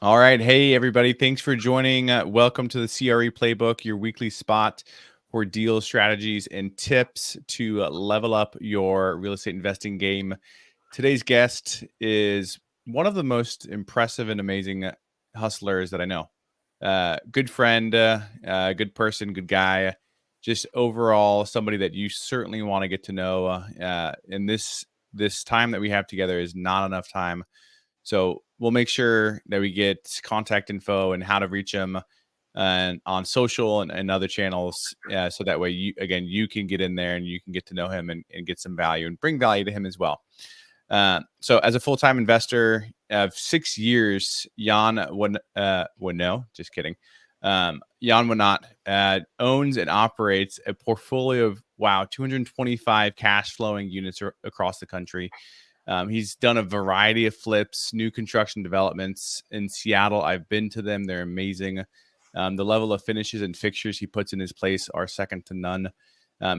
All right. Hey, everybody. Thanks for joining. Welcome to the CRE Playbook, your weekly spot for deal strategies and tips to level up your real estate investing game. Today's guest is one of the most impressive and amazing hustlers that I know. Good friend, good person, good guy. Just overall, somebody that you certainly want to get to know. And this time that we have together is not enough time, so we'll make sure that we get contact info and how to reach him and on social and other channels. So that way you can get in there and you can get to know him and get some value and bring value to him as well. So as a full-time investor of 6 years, just kidding. Jan Wanot owns and operates a portfolio of 225 cash flowing units across the country. He's done a variety of flips, new construction developments in Seattle. I've been to them. They're amazing. The level of finishes and fixtures he puts in his place are second to none.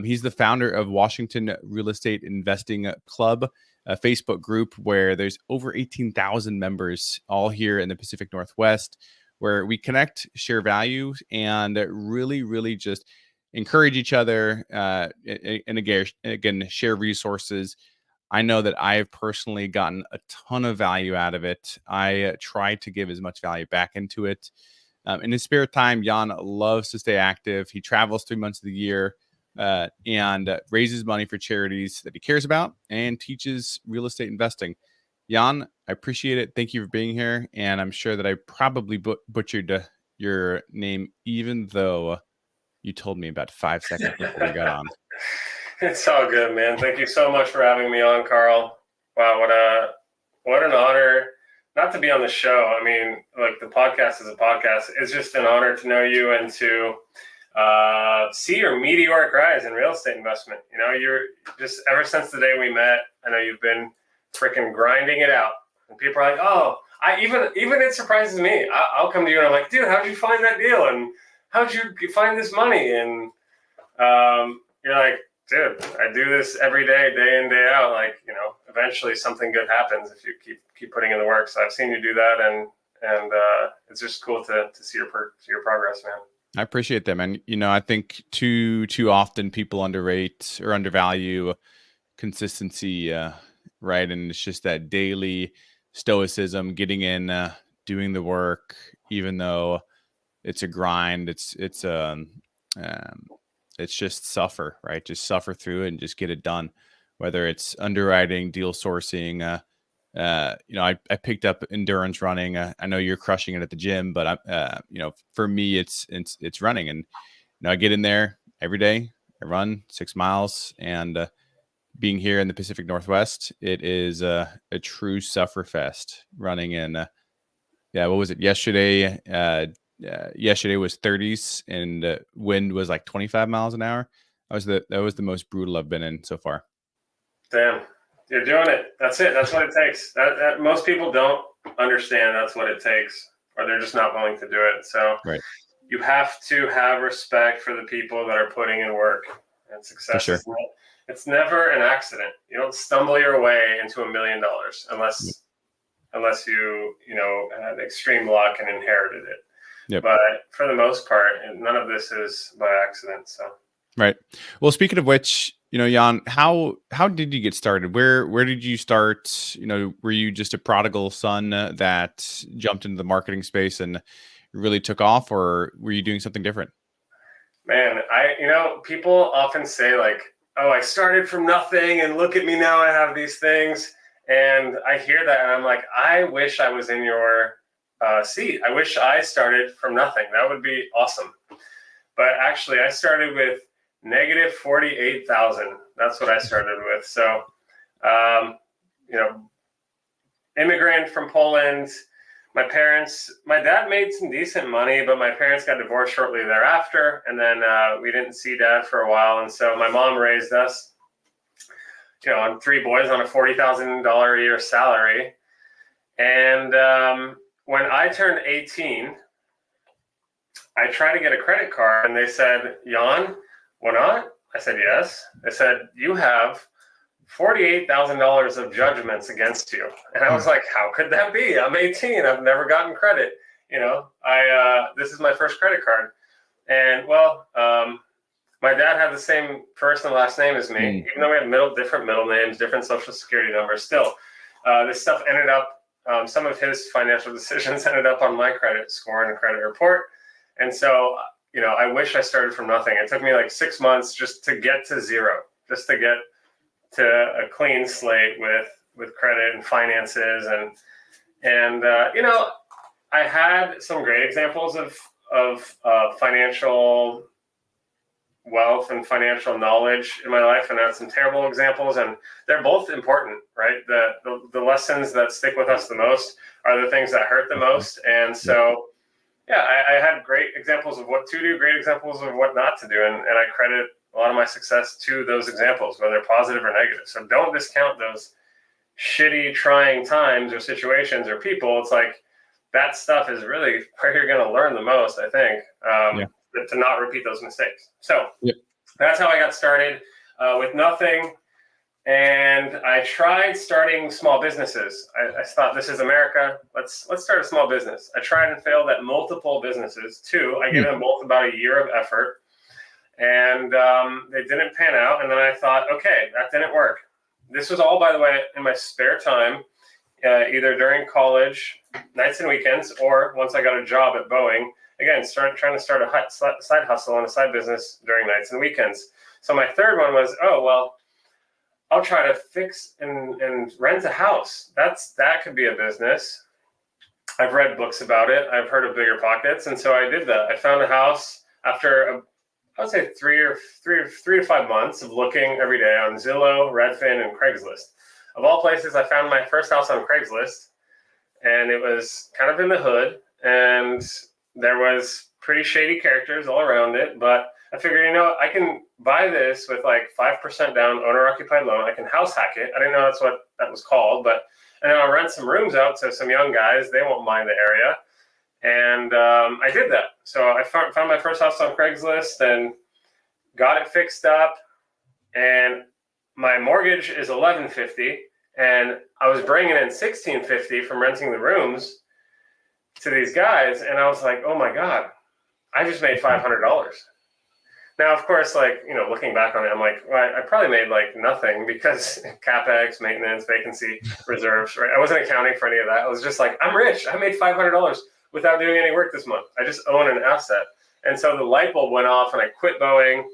He's the founder of Washington Real Estate Investing Club, a Facebook group where there's over 18,000 members all here in the Pacific Northwest, where we connect, share value, and really, really just encourage each other and again, share resources. I know that I have personally gotten a ton of value out of it. I try to give as much value back into it. In his spare time, Jan loves to stay active. He travels 3 months of the year and raises money for charities that he cares about and teaches real estate investing. Jan, I appreciate it. Thank you for being here. And I'm sure that I probably butchered your name, even though you told me about 5 seconds before we got on. It's all good, man. Thank you so much for having me on, Carl. Wow, what an honor not to be on the show. I mean, like, the podcast is a podcast. It's just an honor to know you and to see your meteoric rise in real estate investment. You know, you're just, ever since the day we met, I know you've been freaking grinding it out. And people are like, oh, even it surprises me. I'll come to you and I'm like, dude, how'd you find that deal? And how'd you find this money? And you're like, dude, I do this every day, day in, day out. Like, you know, eventually something good happens if you keep putting in the work. So I've seen you do that, and it's just cool to see your progress, man. I appreciate that, man. You know, I think too often people underrate or undervalue consistency, right? And it's just that daily stoicism, getting in, doing the work, even though it's a grind. It's just suffer, right? Just suffer through it and just get it done. Whether it's underwriting, deal sourcing, you know, I picked up endurance running. I know you're crushing it at the gym, but you know, for me, it's running. And, you know, I get in there every day. I run 6 miles, and being here in the Pacific Northwest, it is a true suffer fest running in. What was it yesterday? Yesterday was 30s, and wind was like 25 miles an hour. That was the most brutal I've been in so far. Damn, you're doing it. That's it. That's what it takes. That most people don't understand that's what it takes, or they're just not willing to do it. So right. You have to have respect for the people that are putting in work, and success. For sure. It's never an accident. You don't stumble your way into $1 million unless you had extreme luck and inherited it. Yep. But for the most part, none of this is by accident. So. Right. Well, speaking of which, you know, Jan, how did you get started? Where did you start? You know, were you just a prodigal son that jumped into the marketing space and really took off, or were you doing something different? Man, people often say, like, oh, I started from nothing and look at me now, I have these things. And I hear that and I'm like, I wish I was in your seat. I wish I started from nothing. That would be awesome. But actually, I started with negative 48,000. That's what I started with. So, immigrant from Poland. My dad made some decent money, but my parents got divorced shortly thereafter. And then we didn't see dad for a while. And so my mom raised us, on 3 boys on a $40,000 a year salary. And when I turned 18, I tried to get a credit card, and they said, Jan, Wanot? I said, yes. They said, you have $48,000 of judgments against you. And I was like, how could that be? I'm 18. I've never gotten credit. This is my first credit card. And my dad had the same first and last name as me, even though we had different middle names, different social security numbers. Still, this stuff ended up, some of his financial decisions ended up on my credit score and credit report. And so, I wish I started from nothing. It took me like 6 months just to get to zero, just to get to a clean slate with credit and finances. And I had some great examples of financial wealth and financial knowledge in my life, and I had some terrible examples, and they're both important, right? The lessons that stick with us the most are the things that hurt the most. And so, I had great examples of what to do, great examples of what not to do, and I credit a lot of my success to those examples, whether positive or negative. So don't discount those shitty, trying times or situations or people. It's like that stuff is really where you're going to learn the most, I think, to not repeat those mistakes. So that's how I got started with nothing. And I tried starting small businesses. I thought, this is America. Let's start a small business. I tried and failed at multiple businesses too. I gave them both about a year of effort. And they didn't pan out. And then I thought, okay, that didn't work. This was all, by the way, in my spare time, either during college, nights and weekends, or once I got a job at Boeing. Again, trying to start a side hustle and a side business during nights and weekends. So my third one was, I'll try to fix and rent a house. That could be a business. I've read books about it. I've heard of Bigger Pockets. And so I did that. I found a house after I would say 3 to 5 months of looking every day on Zillow, Redfin, and Craigslist. Of all places, I found my first house on Craigslist, and it was kind of in the hood, and there was pretty shady characters all around it. But I figured, I can buy this with like 5% down, owner-occupied loan. I can house hack it. I didn't know that's what that was called, and then I'll rent some rooms out to some young guys. They won't mind the area. And I did that. So I found my first house on Craigslist and got it fixed up. And my mortgage is $1,150, and I was bringing in $1,650 from renting the rooms to these guys. And I was like, oh my God, I just made $500. Now, of course, looking back on it, I'm like, well, I probably made like nothing because CapEx, maintenance, vacancy reserves, right? I wasn't accounting for any of that. I was just like, I'm rich. I made $500 without doing any work this month. I just own an asset. And so the light bulb went off, and I quit Boeing,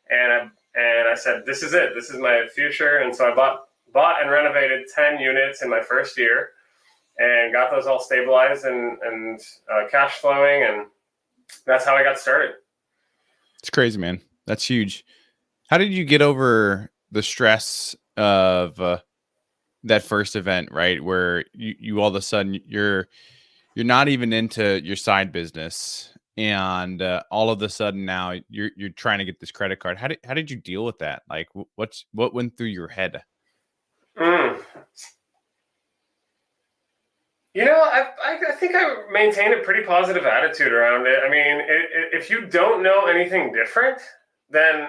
and I said, this is it. This is my future. And so I bought and renovated 10 units in my first year and got those all stabilized and cash flowing. And that's how I got started. It's crazy, man. That's huge. How did you get over the stress of that first event, right? Where you all of a sudden you're not even into your side business, and all of a sudden now you're trying to get this credit card. How did you deal with that? Like, what went through your head? I think I maintained a pretty positive attitude around it. I mean, if you don't know anything different, then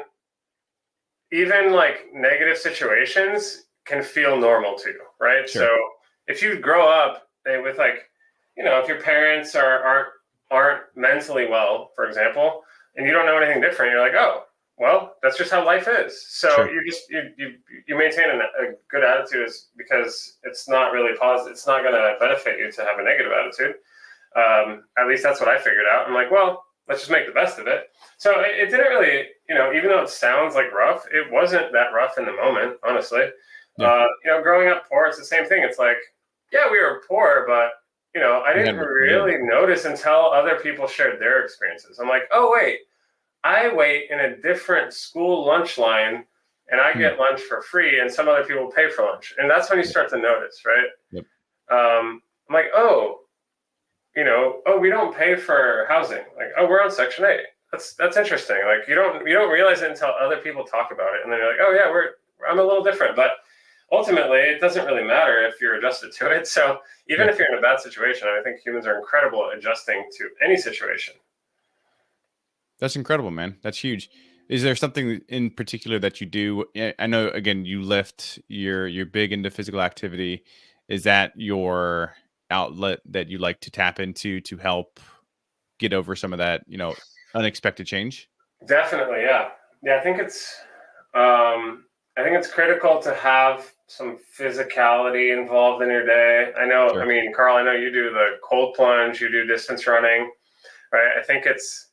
even like negative situations can feel normal to you, right? Sure. So if you grow up with if your parents aren't mentally well, for example, and you don't know anything different, you're like, oh, well, that's just how life is. So sure. you maintain a good attitude because it's not really positive. It's not going to benefit you to have a negative attitude. At least that's what I figured out. I'm like, well, let's just make the best of it. So it didn't really, even though it sounds like rough, it wasn't that rough in the moment, honestly. Yeah. Growing up poor, it's the same thing. It's like, yeah, we were poor, but I didn't really notice until other people shared their experiences. I'm like, oh, wait, I wait in a different school lunch line and I get lunch for free and some other people pay for lunch. And that's when you start to notice, right? Yep. I'm like, we don't pay for housing. Like, oh, we're on Section 8. That's interesting. Like, you don't realize it until other people talk about it. And then you're like, oh yeah, I'm a little different. But ultimately, it doesn't really matter if you're adjusted to it. So even if you're in a bad situation, I think humans are incredible at adjusting to any situation. That's incredible, man. That's huge. Is there something in particular that you do? I know, again, you lift, you're big into physical activity. Is that your outlet that you like to tap into to help get over some of that, unexpected change? Definitely, yeah. Yeah, I think it's critical to have some physicality involved in your day. I Sure. mean, Carl, I know you do the cold plunge, you do distance running, right? I think it's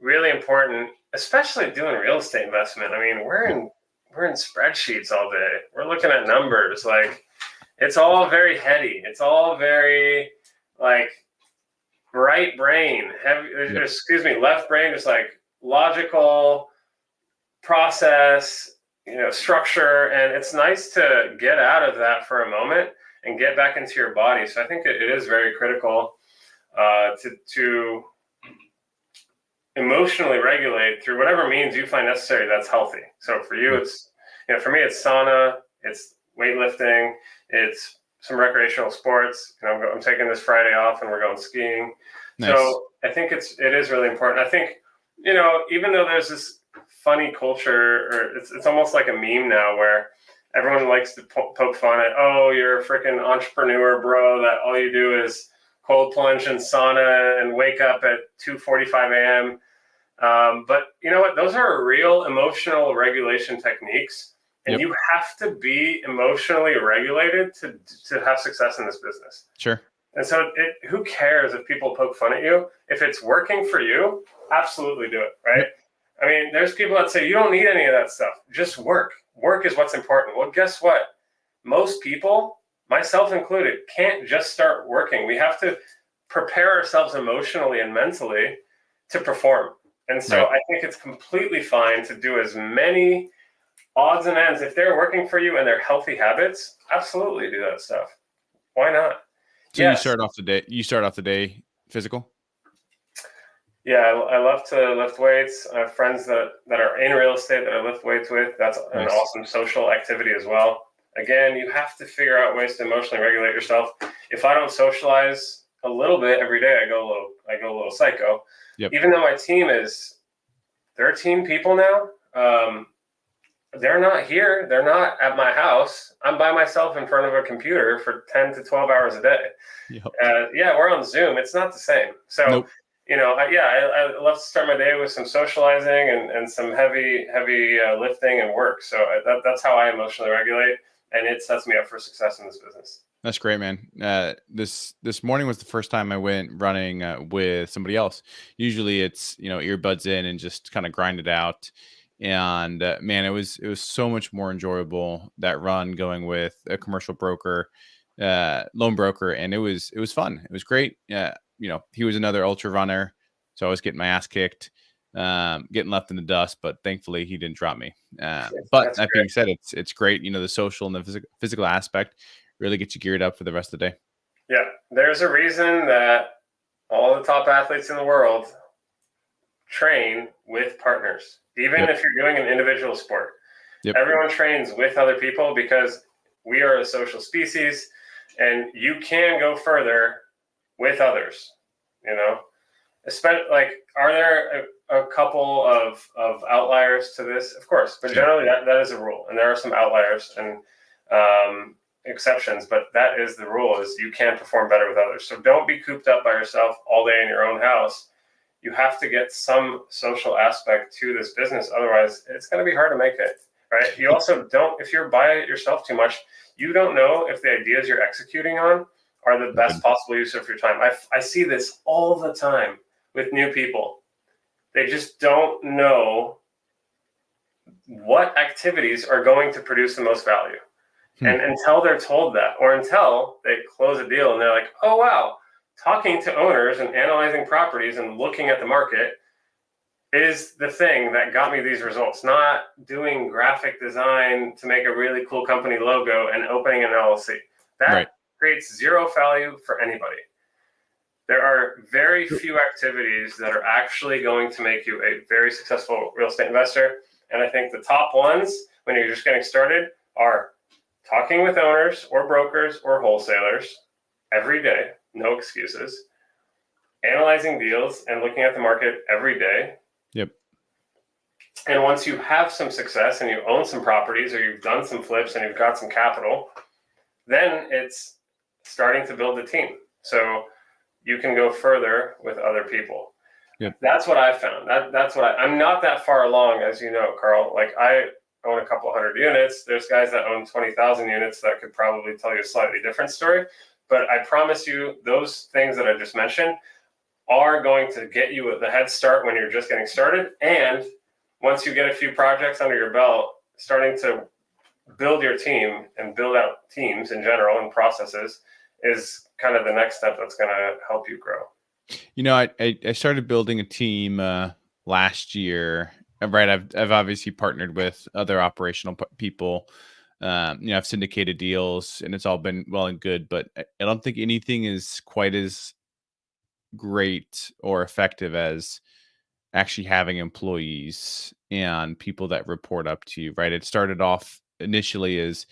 really important, especially doing real estate investment. I mean, Yep. we're in spreadsheets all day. We're looking at numbers. Like, it's all very heady. It's all very like right brain, heavy, Yep. excuse me, left brain, just like logical process, structure. And it's nice to get out of that for a moment and get back into your body. So I think it is very critical to emotionally regulate through whatever means you find necessary that's healthy. So for you, Yeah. it's, for me, it's sauna, it's weightlifting, it's some recreational sports. I'm taking this Friday off and we're going skiing. Nice. So I think it is really important. I think, even though there's this funny culture, or it's almost like a meme now where everyone likes to poke fun at, oh, you're a freaking entrepreneur, bro, that all you do is cold plunge and sauna and wake up at 2:45 a.m. But you know what? Those are real emotional regulation techniques, and Yep. you have to be emotionally regulated to have success in this business. Sure. And so, who cares if people poke fun at you? If it's working for you, absolutely do it, right? Yep. I mean, there's people that say you don't need any of that stuff. Just work. Work is what's important. Well, guess what? Most people, myself included, can't just start working. We have to prepare ourselves emotionally and mentally to perform. And so Right. I think it's completely fine to do as many odds and ends. If they're working for you and they're healthy habits, absolutely do that stuff. Why not? So Yes. you start off the day physical? Yeah, I love to lift weights. I have friends that are in real estate that I lift weights with. That's an Nice. awesome social activity as well. Again, you have to figure out ways to emotionally regulate yourself. If I don't socialize a little bit every day, I go a little psycho. Yep. Even though my team is 13 people now, they're not here. They're not at my house. I'm by myself in front of a computer for 10 to 12 hours a day. Yep. Yeah, we're on Zoom. It's not the same. So, Nope. I love to start my day with some socializing and some heavy lifting and work. So that's how I emotionally regulate, and it sets me up for success in this business. That's great, man. This morning was the first time I went running with somebody else. Usually, it's earbuds in and just kind of grind it out. And man, it was so much more enjoyable that run going with a commercial broker, loan broker, and it was fun. It was great. He was another ultra runner, so I was getting my ass kicked, getting left in the dust, but thankfully he didn't drop me. But That's that great. being said, it's great. The social and the physical aspect really get you geared up for the rest of the day. Yeah, there's a reason that all the top athletes in the world train with partners, even Yep. if you're doing an individual sport. Yep. Everyone trains with other people because we are a social species, and you can go further with others. You know, especially like, are there a couple of outliers to this? Of course, but Sure. generally that is a rule, and there are some outliers and exceptions, but that is the rule: is you can perform better with others. So don't be cooped up by yourself all day in your own house. You have to get some social aspect to this business, otherwise it's going to be hard to make it. Right? You also don't, if you're by yourself too much, you don't know if the ideas you're executing on are the best Right. possible use of your time. I see this all the time with new people. They just don't know what activities are going to produce the most value. Hmm. And until they're told that, or until they close a deal and they're like, oh, wow, talking to owners and analyzing properties and looking at the market is the thing that got me these results, not doing graphic design to make a really cool company logo and opening an LLC. That Right. creates zero value for anybody. There are very few activities that are actually going to make you a very successful real estate investor. And I think the top ones, when you're just getting started, are talking with owners or brokers or wholesalers every day, no excuses, analyzing deals and looking at the market every day, Yep. And once you have some success and you own some properties or you've done some flips and you've got some capital, then it's starting to build a team. So you can go further with other people. Yep. That's what I found. That's what I'm not that far along, as you know, Carl. Like, I own a couple hundred units. There's guys that own 20,000 units that could probably tell you a slightly different story. But I promise you, those things that I just mentioned are going to get you the head start when you're just getting started. And once you get a few projects under your belt, starting to build your team and build out teams in general and processes is kind of the next step that's going to help you grow. You know, I started building a team last year. Right, I've obviously partnered with other operational people. You know, I've syndicated deals, and it's all been well and good. But I don't think anything is quite as great or effective as actually having employees and people that report up to you. Right, it started off initially as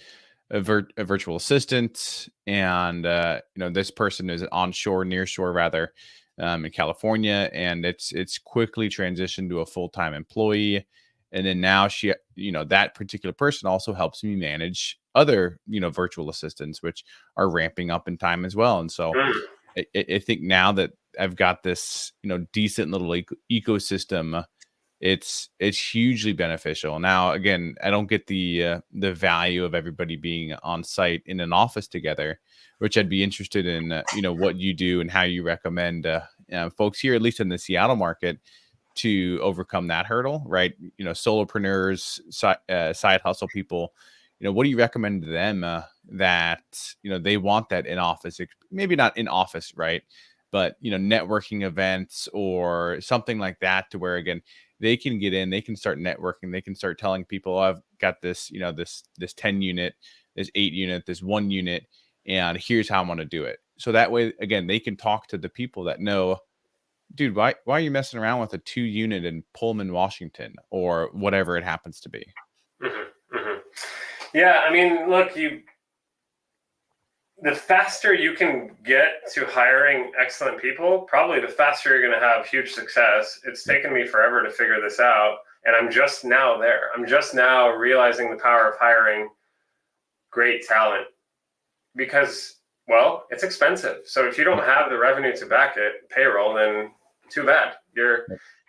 a virtual assistant, and you know, this person is onshore, near shore rather, in California, and it's quickly transitioned to a full time employee. And then now she, you know, that particular person also helps me manage other, you know, virtual assistants, which are ramping up in time as well. And so I think now that I've got this, you know, decent little ecosystem, it's hugely beneficial. Now, again, I don't get the value of everybody being on site in an office together, which I'd be interested in, you know, what you do and how you recommend folks here, at least in the Seattle market, to overcome that hurdle, right? You know, solopreneurs, side hustle people. You know, what do you recommend to them that, you know, they want that in office, maybe not in office, right? But, you know, networking events or something like that, to where, again, they can get in, they can start networking, they can start telling people, oh, I've got this, you know, this 10 unit, this 8 unit, this 1 unit, and here's how I'm going to do it. So that way, again, they can talk to the people that know, dude, why are you messing around with a 2 unit in Pullman, Washington, or whatever it happens to be? Mm-hmm, mm-hmm. Yeah, I mean, look, the faster you can get to hiring excellent people, probably the faster you're going to have huge success. It's taken me forever to figure this out, and I'm just now there. I'm just now realizing the power of hiring great talent because, well, it's expensive. So if you don't have the revenue to back it, payroll, then too bad.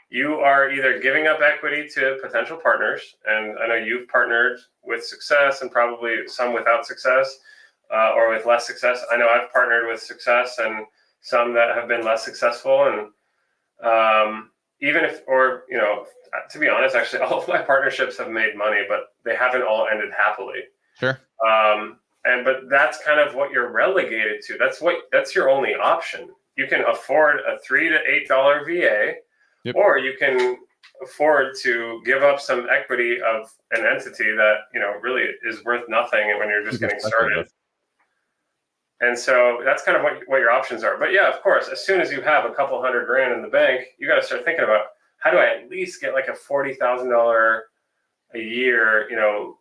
You are either giving up equity to potential partners, and I know you've partnered with success and probably some without success. Or with less success. I know I've partnered with success and some that have been less successful. And even if, or, you know, to be honest, actually, all of my partnerships have made money, but they haven't all ended happily. Sure. But that's kind of what you're relegated to. That's your only option. You can afford a $3 to $8 VA, yep, or you can afford to give up some equity of an entity that, you know, really is worth nothing when you're just getting started. And so that's kind of what your options are. But yeah, of course, as soon as you have a couple $100,000 in the bank, you got to start thinking about, how do I at least get like a $40,000 a year, you know,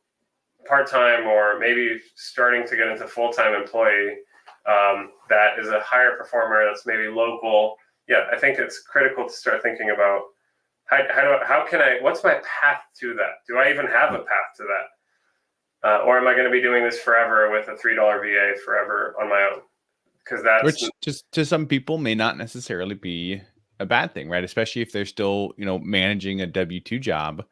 part-time, or maybe starting to get into full-time employee that is a higher performer, that's maybe local. Yeah, I think it's critical to start thinking about what's my path to that? Do I even have a path to that? Or am I going to be doing this forever with a $3 VA forever on my own? Because which just to some people may not necessarily be a bad thing, right? Especially if they're still, you know, managing a W-2 job.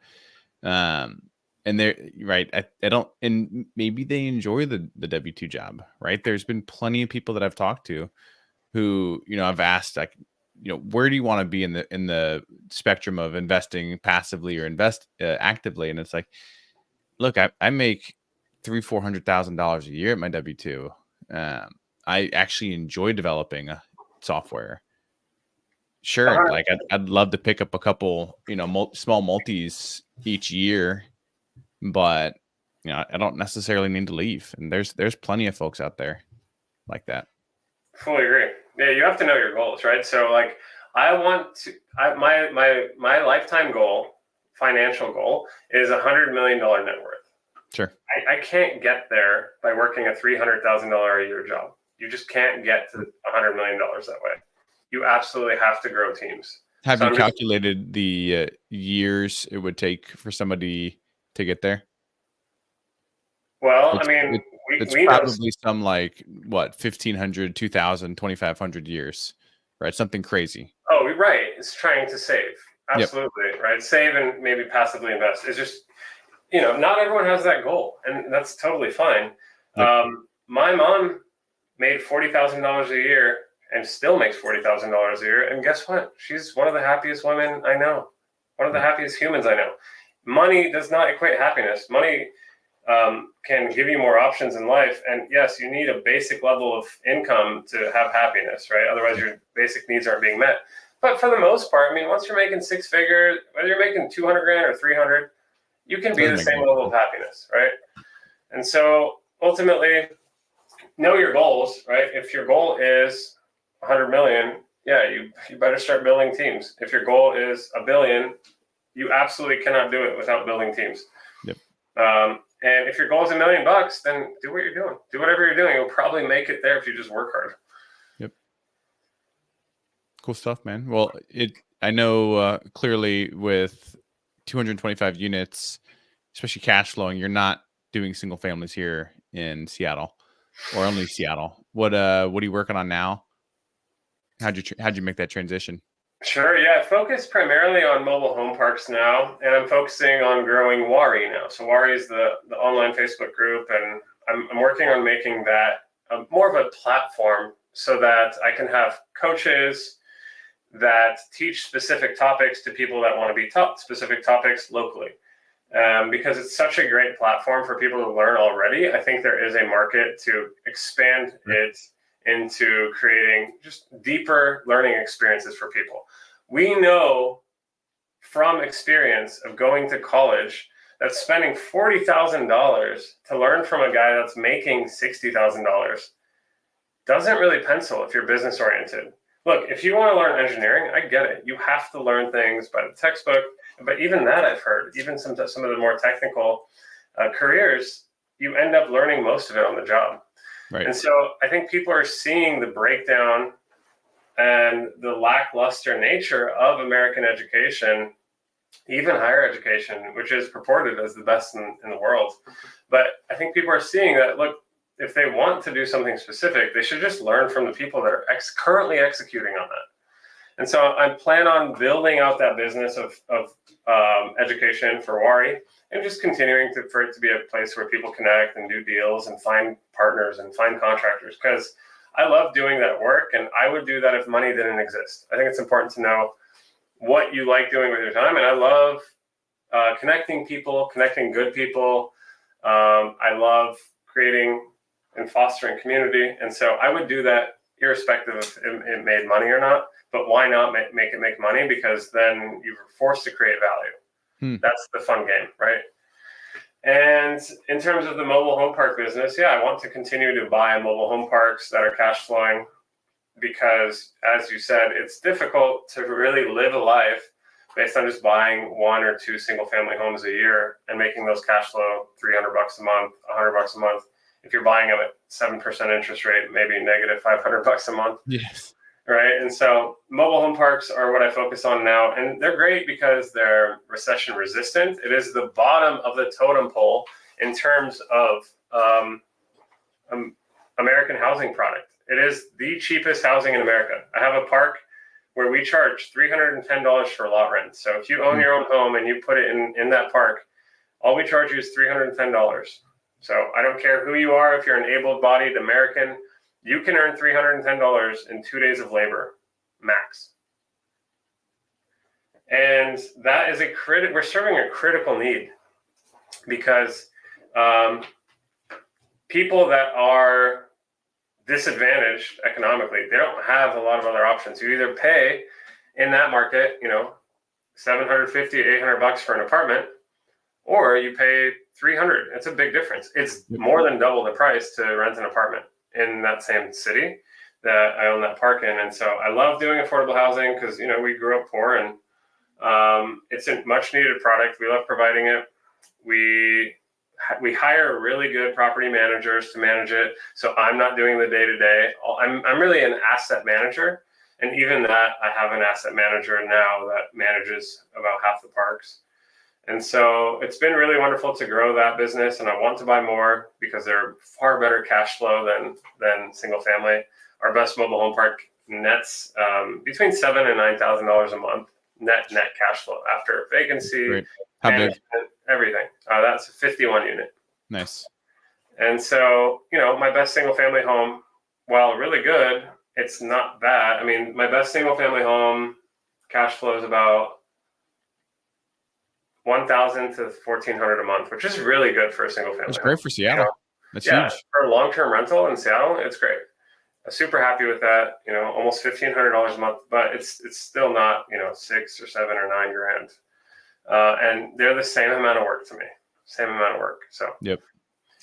And they're right. I don't, and maybe they enjoy the W-2 job, right? There's been plenty of people that I've talked to who, you know, I've asked, like, you know, where do you want to be in the spectrum of investing passively or invest actively? And it's like, look, I make $400,000 a year at my W-2. I actually enjoy developing software. Sure, like I'd love to pick up a couple, you know, small multis each year, but you know, I don't necessarily need to leave. And there's plenty of folks out there like that. Fully agree. Yeah, you have to know your goals, right? So like, my lifetime goal, financial goal, is $100 million net worth. Sure. I can't get there by working a $300,000 a year job. You just can't get to $100 million that way. You absolutely have to grow teams. Have So you I'm just, calculated the years it would take for somebody to get there? well, I It's mean, it, it's we know. probably some like what 1,500, 2,000, 2,500 years, right? Something crazy. Oh, right. It's trying to save. Yep. Absolutely. Right. Save and maybe passively invest. It's just, not everyone has that goal, and that's totally fine. Yep. My mom made $40,000 a year and still makes $40,000 a year. And guess what? She's one of the happiest women I know, one of the Yep. happiest humans I know. Money does not equate happiness. Money can give you more options in life. And yes, you need a basic level of income to have happiness, right? Otherwise, Yep. your basic needs aren't being met. But for the most part, I mean, once you're making six figures, whether you're making 200 grand or 300, you can be Doesn't the make a same level of difference. happiness, right? And so ultimately, know your goals, right? If your goal is 100 million, yeah, you better start building teams. If your goal is a billion, you absolutely cannot do it without building teams. Yep. And if your goal is $1 million, then do what you're doing. Do whatever you're doing. You'll probably make it there if you just work hard. Yep. Cool stuff, man. Well, I know clearly with 225 units, especially cash flowing, you're not doing single families here in Seattle or only Seattle. What are you working on now? How'd you make that transition? Sure. Yeah. I focus primarily on mobile home parks now, and I'm focusing on growing Wari now. So Wari is the online Facebook group, and I'm working on making that more of a platform so that I can have coaches that teach specific topics to people that want to be taught specific topics locally. Because it's such a great platform for people to learn already. I think there is a market to expand it into creating just deeper learning experiences for people. We know from experience of going to college that spending $40,000 to learn from a guy that's making $60,000 doesn't really pencil if you're business oriented. Look, if you want to learn engineering, I get it. You have to learn things by the textbook. But even that, I've heard, even some of the more technical careers, you end up learning most of it on the job. Right. And so I think people are seeing the breakdown and the lackluster nature of American education, even higher education, which is purported as the best in the world. But I think people are seeing that, look, if they want to do something specific, they should just learn from the people that are currently executing on that. And so I plan on building out that business of education for Wari and just continuing for it to be a place where people connect and do deals and find partners and find contractors, because I love doing that work, and I would do that if money didn't exist. I think it's important to know what you like doing with your time, and I love connecting people, connecting good people. I love creating and fostering community, and so I would do that irrespective of if it made money or not. But why not make it make money? Because then you're forced to create value. That's the fun game, right? And in terms of the mobile home park business, yeah, I want to continue to buy mobile home parks that are cash flowing, because as you said, it's difficult to really live a life based on just buying one or two single family homes a year and making those cash flow $300 a month, $100 a month. If you're buying them at 7% interest rate, maybe negative $500 a month. Yes. Right. And so mobile home parks are what I focus on now. And they're great because they're recession resistant. It is the bottom of the totem pole in terms of American housing product. It is the cheapest housing in America. I have a park where we charge $310 for lot rent. So if you own your own home and you put it in that park, all we charge you is $310. So I don't care who you are. If you're an able-bodied American, you can earn $310 in 2 days of labor, max. And that is we're serving a critical need, because people that are disadvantaged economically, they don't have a lot of other options. You either pay in that market, $750, $800 for an apartment, or you pay $300. It's a big difference. It's more than double the price to rent an apartment in that same city that I own that park in. And so I love doing affordable housing because, we grew up poor, and it's a much needed product. We love providing it. We hire really good property managers to manage it. So I'm not doing the day-to-day. I'm really an asset manager. And even that, I have an asset manager now that manages about half the parks. And so it's been really wonderful to grow that business, and I want to buy more because they're far better cash flow than single family. Our best mobile home park nets between $7,000 and $9,000 a month net cash flow after vacancy, Great. How big? everything. That's a 51 unit. Nice. And so, my best single family home, while really good, it's not that. I mean, my best single family home cash flow is about $1,000 to $1,400 a month, which is really good for a single family. That's great for Seattle. That's huge. For a long-term rental in Seattle, it's great. I'm super happy with that. Almost $1,500 a month, but it's still not $6 or $7 or $9 grand. And they're the same amount of work to me. Same amount of work. So yep.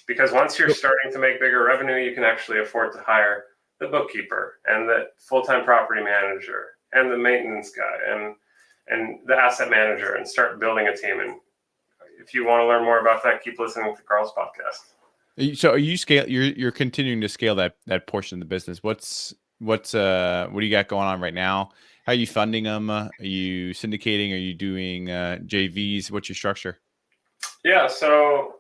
Because once you're starting to make bigger revenue, you can actually afford to hire the bookkeeper and the full-time property manager and the maintenance guy and the asset manager, and start building a team. And if you want to learn more about that, keep listening to Carl's podcast. So you're continuing to scale that portion of the business. What do you got going on right now? How are you funding them? Are you syndicating? Are you doing JVs? What's your structure? Yeah, so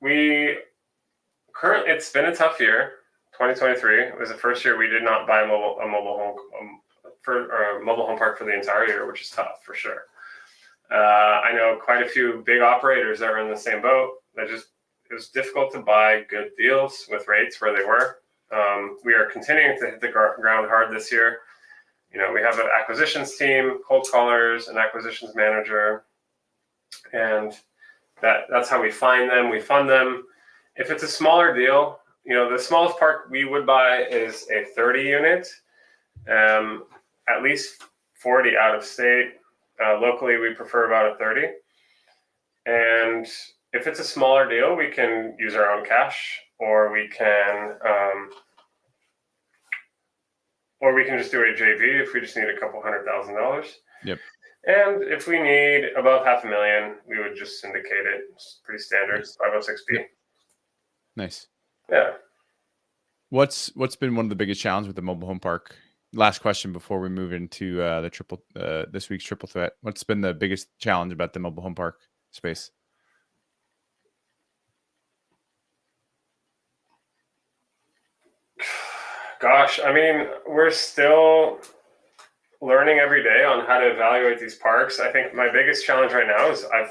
it's been a tough year. 2023 it was the first year we did not buy a mobile home park for the entire year, which is tough for sure. I know quite a few big operators that are in the same boat. It was difficult to buy good deals with rates where they were. We are continuing to hit the ground hard this year. We have an acquisitions team, cold callers, an acquisitions manager, and that's how we find them. We fund them. If it's a smaller deal, the smallest park we would buy is a 30 unit, at least 40 out of state. Locally, we prefer about a 30. And if it's a smaller deal, we can use our own cash, or we can just do a JV if we just need a couple $100,000. Yep. And if we need about $500,000, we would just syndicate it. It's pretty standard, 506B. Yep. Nice. Yeah. What's been one of the biggest challenges with the mobile home park? Last question before we move into this week's triple threat. What's been the biggest challenge about the mobile home park space? Gosh, I mean, we're still learning every day on how to evaluate these parks. I think my biggest challenge right now is I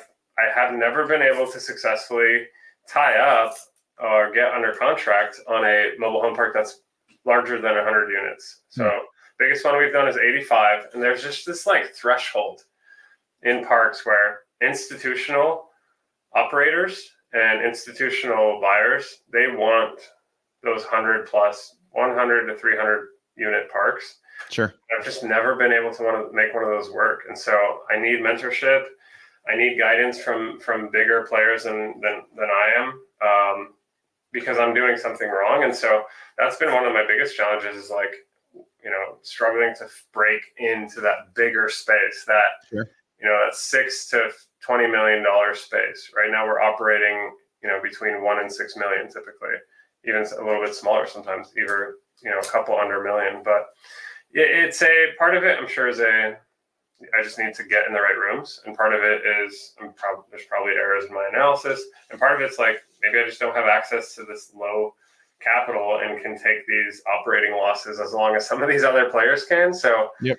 have never been able to successfully tie up or get under contract on a mobile home park that's larger than 100 units. So biggest one we've done is 85. And there's just this threshold in parks where institutional operators and institutional buyers, they want those 100 plus 100 to 300 unit parks. Sure. I've just never been able to want to make one of those work. And so I need mentorship. I need guidance from bigger players than I am, because I'm doing something wrong. And so that's been one of my biggest challenges is struggling to break into that bigger space, that, sure. That $6 to $20 million space. Right now we're operating, between 1 and 6 million typically, even a little bit smaller sometimes, either, a couple under a million. But it's a part of it, I'm sure, I just need to get in the right rooms. And part of it is there's probably errors in my analysis. And part of it's maybe I just don't have access to this low capital and can take these operating losses as long as some of these other players can. So, yep.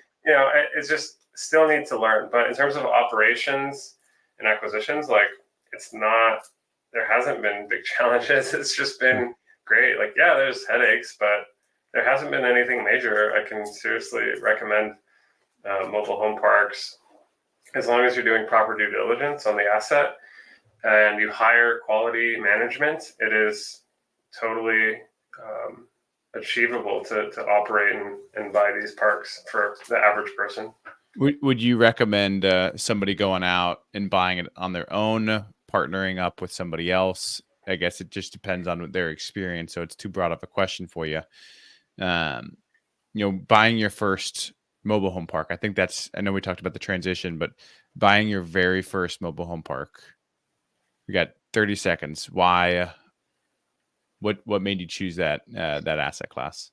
It's just still need to learn. But in terms of operations and acquisitions, there hasn't been big challenges. It's just been great. There's headaches, but there hasn't been anything major. I can seriously recommend mobile home parks, as long as you're doing proper due diligence on the asset and you hire quality management. It is totally achievable to operate and buy these parks for the average person. Would you recommend somebody going out and buying it on their own, partnering up with somebody else? I guess it just depends on their experience. So it's too broad of a question for you. Buying your first mobile home park. I know we talked about the transition, but buying your very first mobile home park, we got 30 seconds. Why? What made you choose that asset class?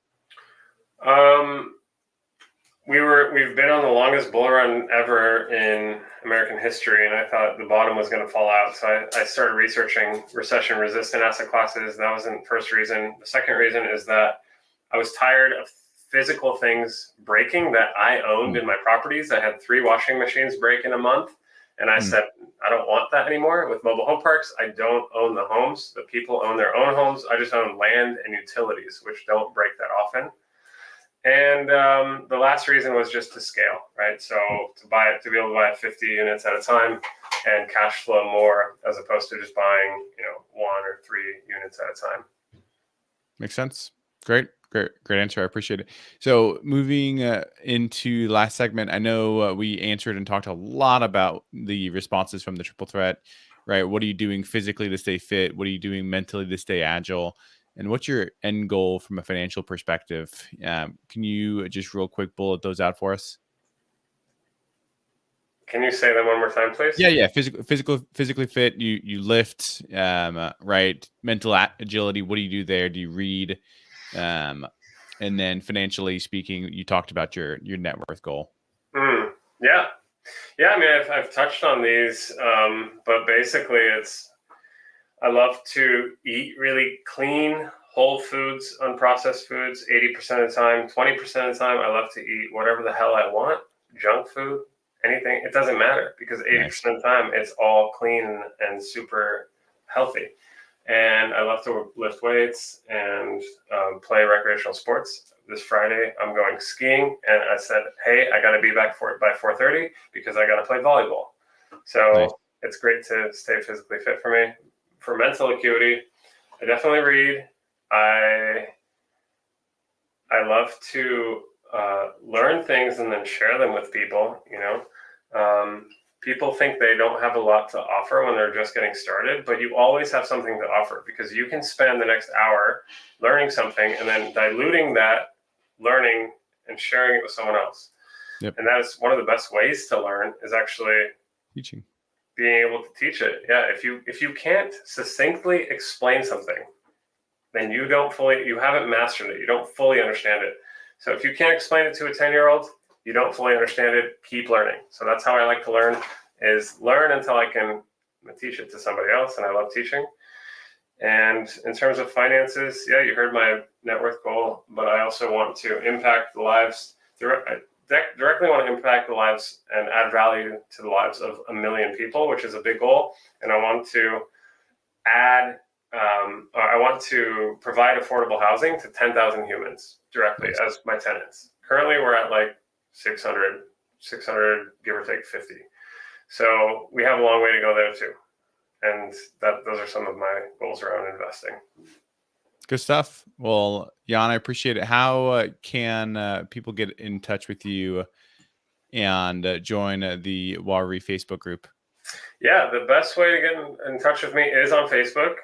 we've been on the longest bull run ever in American history, and I thought the bottom was going to fall out. So I started researching recession-resistant asset classes. That wasn't the first reason. The second reason is that I was tired of physical things breaking that I owned in my properties. I had 3 washing machines break in a month, and I said, I don't want that anymore. With mobile home parks, I don't own the homes. The people own their own homes. I just own land and utilities, which don't break that often. And the last reason was just to scale, right? So to be able to buy 50 units at a time and cash flow more, as opposed to just buying, 1 or 3 units at a time. Makes sense. Great answer. I appreciate it. So moving into the last segment, I know we answered and talked a lot about the responses from the triple threat, right? What are you doing physically to stay fit? What are you doing mentally to stay agile? And what's your end goal from a financial perspective? Can you just real quick bullet those out for us? Can you say them one more time, please? Yeah. Physically fit. You lift, right? Mental agility. What do you do there? Do you read? And then financially speaking, you talked about your net worth goal. Yeah. I mean, I've touched on these, but basically, I love to eat really clean, whole foods, unprocessed foods 80% of the time. 20% of the time, I love to eat whatever the hell I want, junk food, anything. It doesn't matter because 80% of the time, it's all clean and super healthy. And I love to lift weights and play recreational sports. This Friday, I'm going skiing, and I said, hey, I got to be back by 4:30 because I got to play volleyball. So It's great to stay physically fit for me. For mental acuity, I definitely read. I love to learn things and then share them with people. People think they don't have a lot to offer when they're just getting started, but you always have something to offer because you can spend the next hour learning something and then diluting that learning and sharing it with someone else. Yep. And that is one of the best ways to learn is actually teaching, being able to teach it. Yeah. If you can't succinctly explain something, then you haven't mastered it. You don't fully understand it. So if you can't explain it to a 10-year-old, you don't fully understand it, keep learning. So that's how I like to learn, is learn until I can teach it to somebody else, and I love teaching. And in terms of finances, yeah, you heard my net worth goal, but I also want to impact the lives, directly want to impact the lives and add value to the lives of 1 million people, which is a big goal. And I want to I want to provide affordable housing to 10,000 humans directly as my tenants. Currently, we're at like 600, give or take 50. So we have a long way to go there too. And those are some of my goals around investing. Good stuff. Well, Jan, I appreciate it. How can people get in touch with you and join the WARI Facebook group? Yeah, the best way to get in touch with me is on Facebook.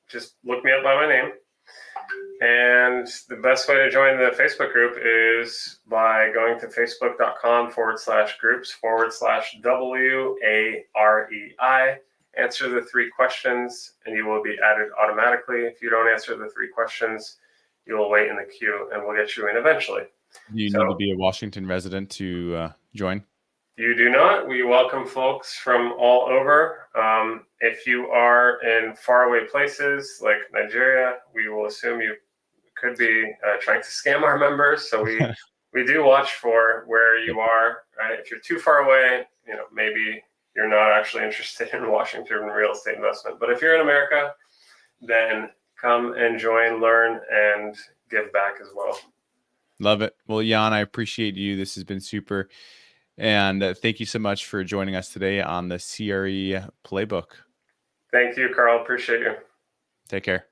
Just look me up by my name. And the best way to join the Facebook group is by going to facebook.com/groups/WAREI. Answer the 3 questions and you will be added automatically. If you don't answer the 3 questions, you will wait in the queue and we'll get you in eventually. Do you need to be a Washington resident to join? You do not. We welcome folks from all over. If you are in faraway places like Nigeria, we will assume you could be trying to scam our members. So we do watch for where you are. Right? If you're too far away, maybe you're not actually interested in Washington real estate investment. But if you're in America, then come and join, learn, and give back as well. Love it. Well, Jan, I appreciate you. This has been super. And thank you so much for joining us today on the CRE Playbook. Thank you, Carl. Appreciate you. Take care.